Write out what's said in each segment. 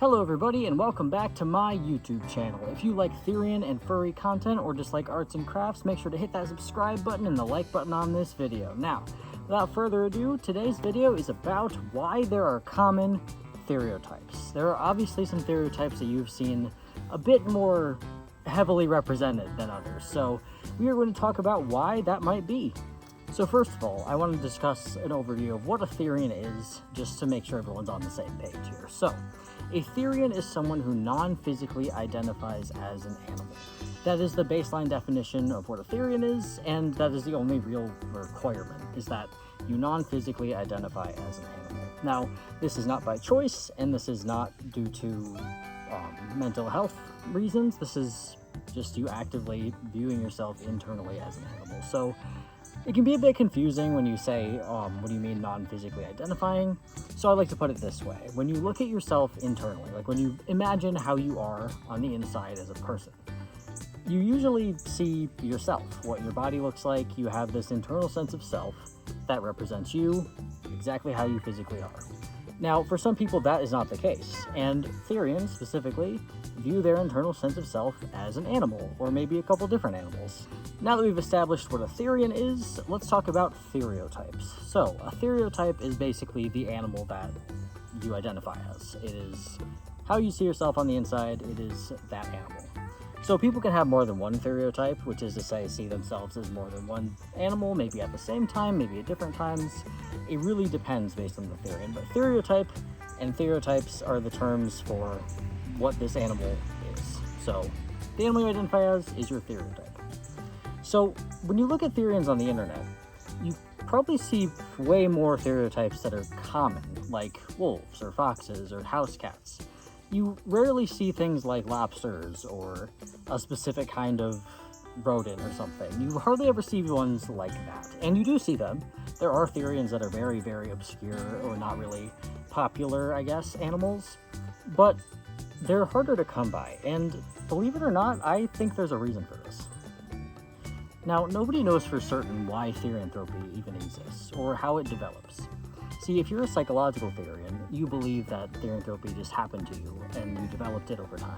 Hello everybody and welcome back to my YouTube channel. If you like therian and furry content or just like arts and crafts, make sure to hit that subscribe button and the like button on this video. Now, without further ado, today's video is about why there are common theriotypes. There are obviously some theriotypes that you've seen a bit more heavily represented than others, so we are going to talk about why that might be. So first of all, I want to discuss an overview of what a therian is, just to make sure everyone's on the same page here. So, a therian is someone who non-physically identifies as an animal. That is the baseline definition of what a therian is, and that is the only real requirement, is that you non-physically identify as an animal. Now, this is not by choice, and this is not due to mental health reasons. This is just you actively viewing yourself internally as an animal. So, it can be a bit confusing when you say, what do you mean non-physically identifying? So I like to put it this way. When you look at yourself internally, like when you imagine how you are on the inside as a person, you usually see yourself, what your body looks like. You have this internal sense of self that represents you, exactly how you physically are. Now, for some people, that is not the case, and therians specifically view their internal sense of self as an animal, or maybe a couple different animals. Now that we've established what a therian is, let's talk about theriotypes. So, a theriotype is basically the animal that you identify as. It is how you see yourself on the inside, it is that animal. So people can have more than one theriotype, which is to say see themselves as more than one animal, maybe at the same time, maybe at different times. It really depends based on the therian, but theriotype and theriotypes are the terms for what this animal is. So the animal you identify as is your theriotype. So when you look at therians on the internet, you probably see way more theriotypes that are common, like wolves or foxes or house cats. You rarely see things like lobsters or a specific kind of rodent or something. You hardly ever see ones like that. And you do see them. There are therians that are very, very obscure or not really popular, I guess, animals. But they're harder to come by. And believe it or not, I think there's a reason for this. Now, nobody knows for certain why therianthropy even exists or how it develops. See, if you're a psychological therian, you believe that therianthropy just happened to you and you developed it over time.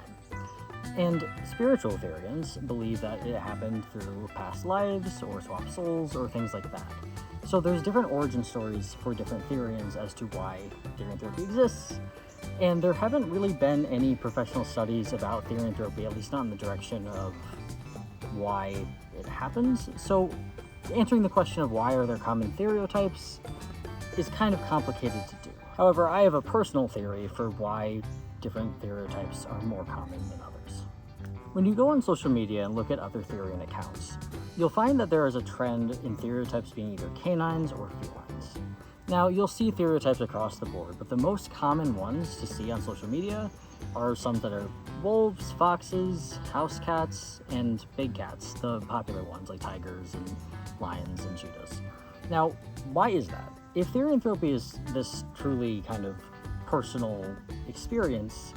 And spiritual therians believe that it happened through past lives or swapped souls or things like that. So there's different origin stories for different therians as to why therianthropy exists. And there haven't really been any professional studies about therianthropy, at least not in the direction of why it happens. So answering the question of why are there common theriotypes is kind of complicated to do. However, I have a personal theory for why different theriotypes are more common than others. When you go on social media and look at other therian accounts, you'll find that there is a trend in theriotypes being either canines or felines. Now, you'll see theriotypes across the board, but the most common ones to see on social media are some that are wolves, foxes, house cats, and big cats, the popular ones like tigers and lions and cheetahs. Now, why is that? If therianthropy is this truly kind of personal experience,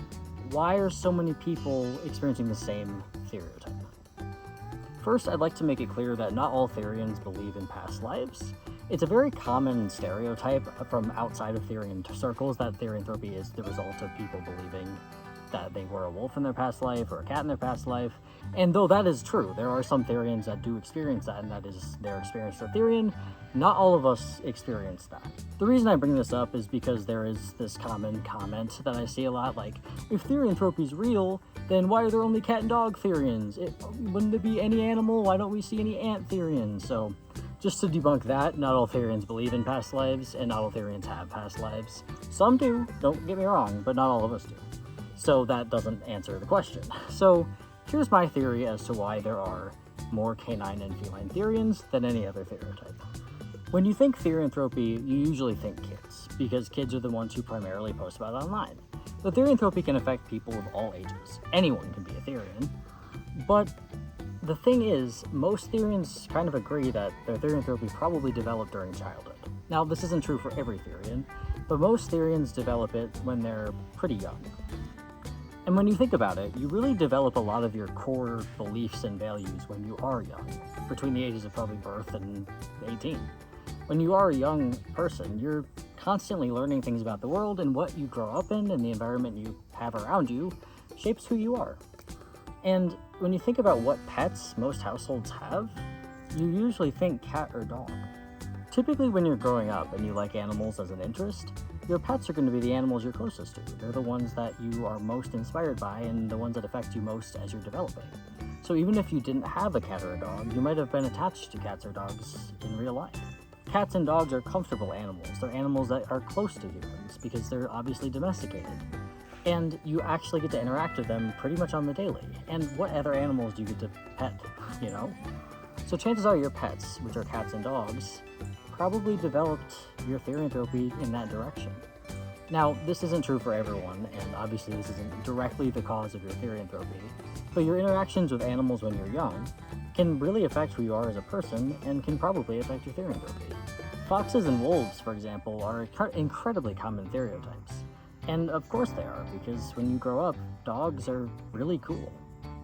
why are so many people experiencing the same theriotype? First, I'd like to make it clear that not all therians believe in past lives. It's a very common stereotype from outside of therian circles that therianthropy is the result of people believing that they were a wolf in their past life or a cat in their past life. And though that is true, there are some therians that do experience that, and that is their experience for therian. Not all of us experience that. The reason I bring this up is because there is this common comment that I see a lot, like, if therianthropy is real, then why are there only cat and dog therians? Wouldn't it be any animal? Why don't we see any ant therians? So, just to debunk that, not all therians believe in past lives, and not all therians have past lives. Some do, don't get me wrong, but not all of us do. So that doesn't answer the question. So here's my theory as to why there are more canine and feline therians than any other theriotype. When you think therianthropy, you usually think kids, because kids are the ones who primarily post about it online. But therianthropy can affect people of all ages. Anyone can be a therian. But the thing is, most therians kind of agree that their therianthropy probably developed during childhood. Now, this isn't true for every therian, but most therians develop it when they're pretty young. And when you think about it, you really develop a lot of your core beliefs and values when you are young, between the ages of probably birth and 18. When you are a young person, you're constantly learning things about the world, and what you grow up in and the environment you have around you shapes who you are. And when you think about what pets most households have, you usually think cat or dog. Typically when you're growing up and you like animals as an interest, your pets are going to be the animals you're closest to. They're the ones that you are most inspired by and the ones that affect you most as you're developing. So even if you didn't have a cat or a dog, you might have been attached to cats or dogs in real life. Cats and dogs are comfortable animals. They're animals that are close to humans because they're obviously domesticated. And you actually get to interact with them pretty much on the daily. And what other animals do you get to pet, you know? So chances are your pets, which are cats and dogs, probably developed your therianthropy in that direction. Now, this isn't true for everyone, and obviously this isn't directly the cause of your therianthropy, but your interactions with animals when you're young can really affect who you are as a person and can probably affect your therianthropy. Foxes and wolves, for example, are incredibly common theriotypes. And of course they are, because when you grow up, dogs are really cool.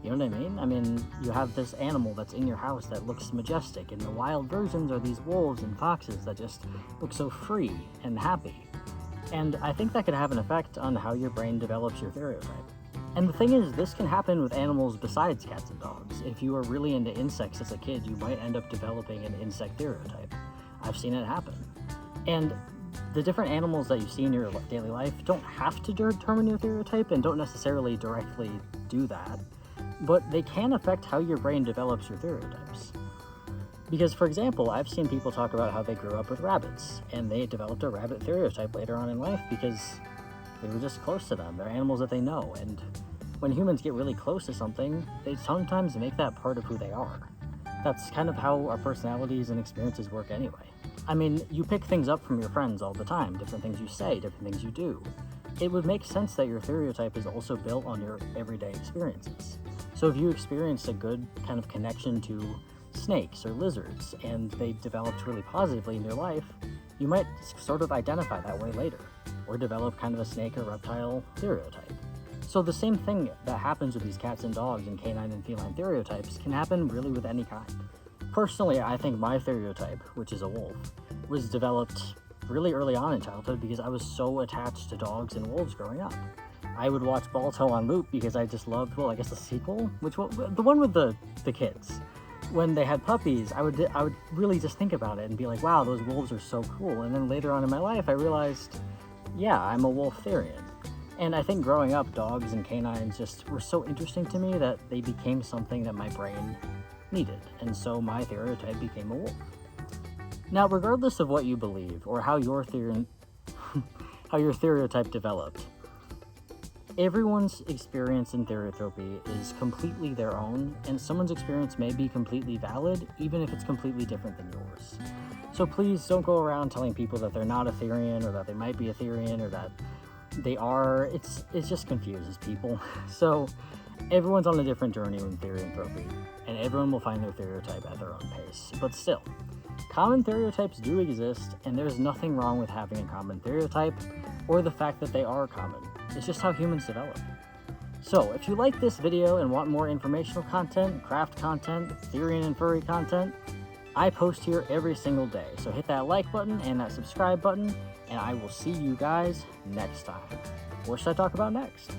You know what I mean? I mean, you have this animal that's in your house that looks majestic, and the wild versions are these wolves and foxes that just look so free and happy. And I think that could have an effect on how your brain develops your theriotype. And the thing is, this can happen with animals besides cats and dogs. If you are really into insects as a kid, you might end up developing an insect theriotype. I've seen it happen. And the different animals that you see in your daily life don't have to determine your theriotype and don't necessarily directly do that, but they can affect how your brain develops your theriotypes. Because, for example, I've seen people talk about how they grew up with rabbits, and they developed a rabbit theriotype later on in life because they were just close to them. They're animals that they know, and when humans get really close to something, they sometimes make that part of who they are. That's kind of how our personalities and experiences work anyway. I mean, you pick things up from your friends all the time, different things you say, different things you do. It would make sense that your theriotype is also built on your everyday experiences. So if you experienced a good kind of connection to snakes or lizards, and they developed really positively in your life, you might sort of identify that way later, or develop kind of a snake or reptile theriotype. So the same thing that happens with these cats and dogs and canine and feline theriotypes can happen really with any kind. Personally, I think my theriotype, which is a wolf, was developed really early on in childhood because I was so attached to dogs and wolves growing up. I would watch Balto on loop because I just loved, well, I guess the sequel, the one with the kids. When they had puppies, I would really just think about it and be like, wow, those wolves are so cool. And then later on in my life, I realized, yeah, I'm a wolf therian. And I think growing up, dogs and canines just were so interesting to me that they became something that my brain needed. And so my theriotype became a wolf. Now, regardless of what you believe or how your theriotype developed, everyone's experience in therianthropy is completely their own, and someone's experience may be completely valid, even if it's completely different than yours. So please don't go around telling people that they're not a therian, or that they might be a therian, or that they are. It just confuses people. So everyone's on a different journey with therianthropy, and everyone will find their theriotype at their own pace. But still, common theriotypes do exist, and there's nothing wrong with having a common theriotype, or the fact that they are common. It's just how humans develop. So, if you like this video and want more informational content, craft content, therian and furry content, I post here every single day. So hit that like button and that subscribe button, and I will see you guys next time. What should I talk about next?